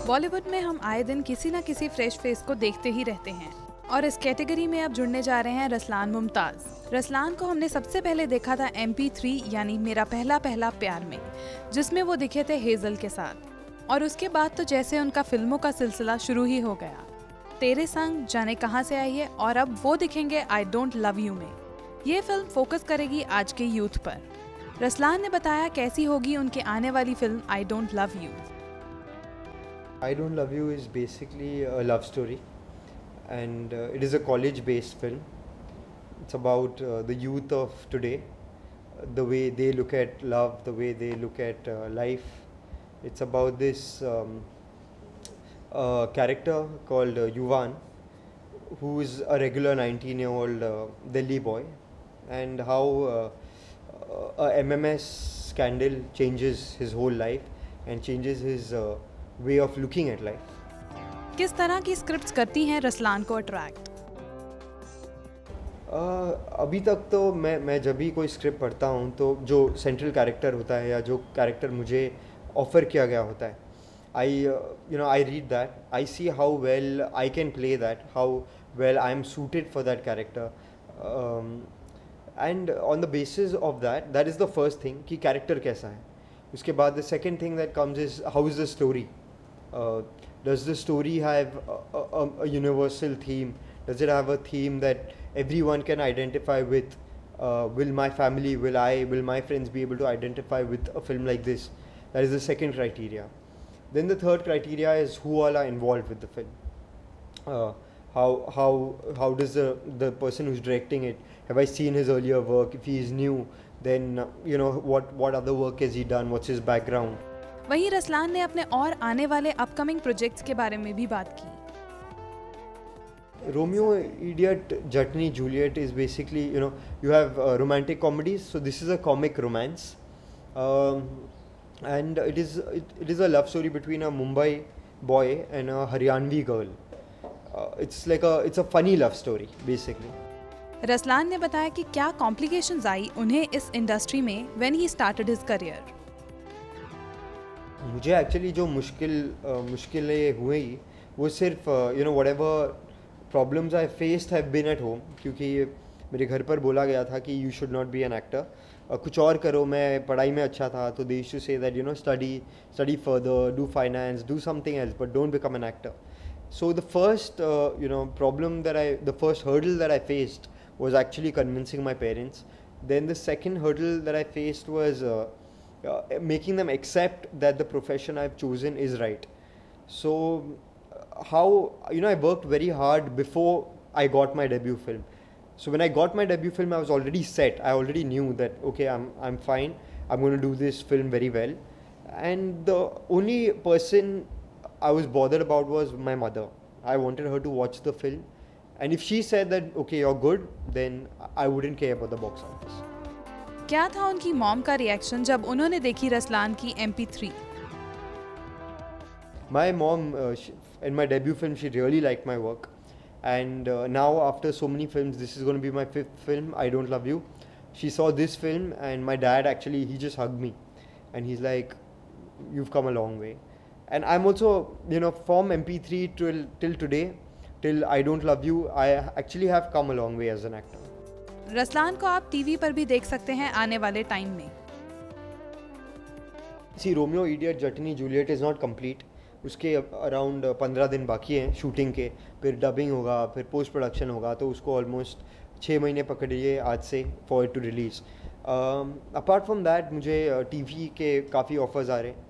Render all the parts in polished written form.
बॉलीवुड में हम आए दिन किसी न किसी फ्रेश फेस को देखते ही रहते हैं और इस कैटेगरी में अब जुड़ने जा रहे हैं रसलान मुमताज। रसलान को हमने सबसे पहले देखा था MP3 यानी मेरा पहला पहला प्यार में, जिसमें वो दिखे थे हेजल के साथ। और उसके बाद तो जैसे उनका फिल्मों का सिलसिला शुरू ही हो गया। तेरे संग, जाने कहाँ से आई है और अब वो दिखेंगे आई डोंट लव यू में। ये फिल्म फोकस करेगी आज के यूथ पर। रसलान ने बताया कैसी होगी उनके आने वाली film I don't love you. I Don't Love You is basically a love story, and it is a college-based film. It's about the youth of today, the way they look at love, the way they look at life. It's about this character called Yuvan, who is a regular 19-year-old Delhi boy, and how a MMS scandal changes his whole life and changes his way of looking at life. किस तरह की scripts करती हैं रसलान को attract? अभी तक तो मैं जब भी कोई स्क्रिप्ट पढ़ता हूँ तो जो सेंट्रल कैरेक्टर होता है या जो कैरेक्टर मुझे ऑफर किया गया होता है, I read that, I see how well I can play that, how well I am suited for that character, and on the basis of that, that is the first thing कि character कैसा है. उसके बाद the second thing that comes is how is the story. Does the story have a universal theme? Does it have a theme that everyone can identify with? Will my family, will my friends be able to identify with a film like this? That is the second criteria. Then the third criteria is who all are involved with the film. How does the person who's directing it, have I seen his earlier work? If he is new, then what other work has he done? What's his background? वहीं रसलान ने अपने और आने वाले upcoming projects के बारे में भी बात की। Romeo, Idiot, Jatni, Juliet is basically, you have romantic comedies, so this is a comic romance, and it is a love story between a Mumbai boy and a Haryanvi girl. It's a funny love story basically. Ruslaan ने बताया कि क्या complications आई उन्हें इस industry में when he started his career. मुझे actually जो मुश्किलें हुई वो सिर्फ whatever problems I faced have been at home, क्योंकि मेरे घर पर बोला गया था कि you should not be an actor, कुछ और करो। मैं पढ़ाई में अच्छा था तो they used to say that study further, do finance, do something else, but don't become an actor. So the first the first hurdle that I faced was actually convincing my parents. Then the second hurdle that I faced was making them accept that the profession I've chosen is right. So I worked very hard before I got my debut film. So when I got my debut film, I was already set. I already knew that okay, I'm fine. I'm going to do this film very well. And the only person I was bothered about was my mother. I wanted her to watch the film, and if she said that okay, you're good, then I wouldn't care about the box office. क्या था उनकी mom का reaction जब उन्होंने देखी रसलान की MP3? My mom, in my debut film, she really liked my work, and now after so many films, this is going to be my 5th film, I Don't Love You. She saw this film, and my dad actually, he just hugged me, and he's like, "You've come a long way." And I'm also, from MP3 till today, till I Don't Love You, I actually have come a long way as an actor. Ruslaan को आप TV पर भी देख सकते हैं आने वाले time में। See, Romeo, Idiot, Jatni, Juliet is not complete. उसके अराउंड 15 दिन बाकी हैं शूटिंग के, फिर डबिंग होगा, फिर पोस्ट प्रोडक्शन होगा, तो उसको ऑलमोस्ट 6 महीने पकड़िए आज से for it to release. Apart from that मुझे टीवी के काफ़ी ऑफर्स आ रहे हैं,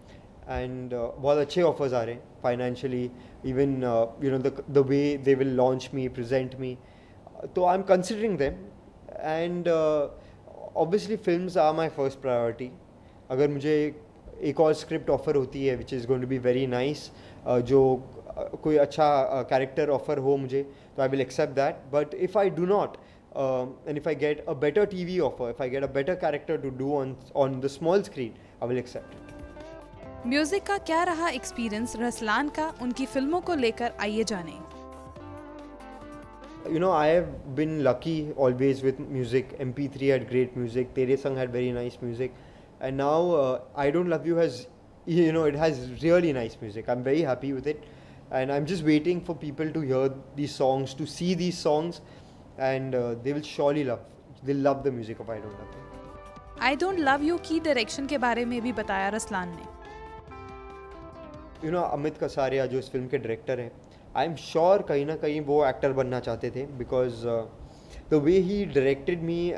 एंड बहुत अच्छे ऑफर्स आ रहे हैं financially, even the way they will launch me, present me, तो I am considering them. And obviously films are my first priority. अगर मुझे एक और स्क्रिप्ट ऑफर होती है which is going to be very nice, जो कोई अच्छा कैरेक्टर ऑफर हो मुझे, तो I will accept that. But if I do not and if I get a better TV offer, if I get a better character to do on the small screen, I will accept it. Music का क्या रहा experience Ruslaan का उनकी फिल्मों को लेकर, आइए जानें। I have been lucky always with music. MP3 had great music, Tere Sang had very nice music, and now I Don't Love You has you know, it has really nice music. I'm very happy with it, and I'm just waiting for people to hear these songs, to see these songs, and they will surely they'll love the music of I Don't Love You. I don't love you की direction के बारे में भी बताया रसलान ने। You know, Amit कसारिया जो इस film के डायरेक्टर हैं, आई एम श्योर कहीं ना कहीं वो एक्टर बनना चाहते थे, because the way he directed me,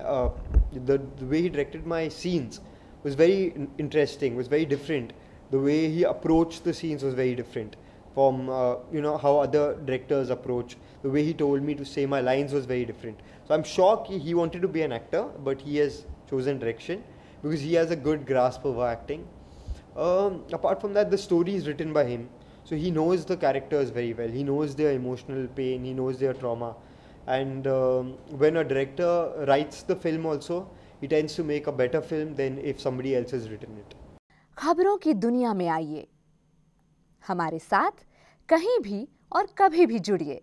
the way he directed my scenes was very interesting, was very different. The way he approached the scenes was very different from you know, how other directors approach. The way he told me to say my lines was very different. So I'm sure he wanted to be an actor, but he has chosen direction because he has a good grasp of acting. Apart from that, the story is written by him, so he knows the characters very well. He knows their emotional pain, he knows their trauma, and when a director writes the film also, he tends to make a better film than if somebody else has written it. खबरों की दुनिया में आइए, हमारे साथ कहीं भी और कभी भी जुड़िए।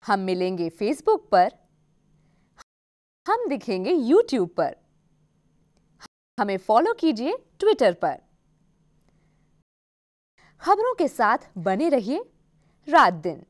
हम मिलेंगे फेसबुक पर, हम दिखेंगे यूट्यूब पर, हमें फॉलो कीजिए ट्विटर पर। खबरों के साथ बने रहिए रात दिन।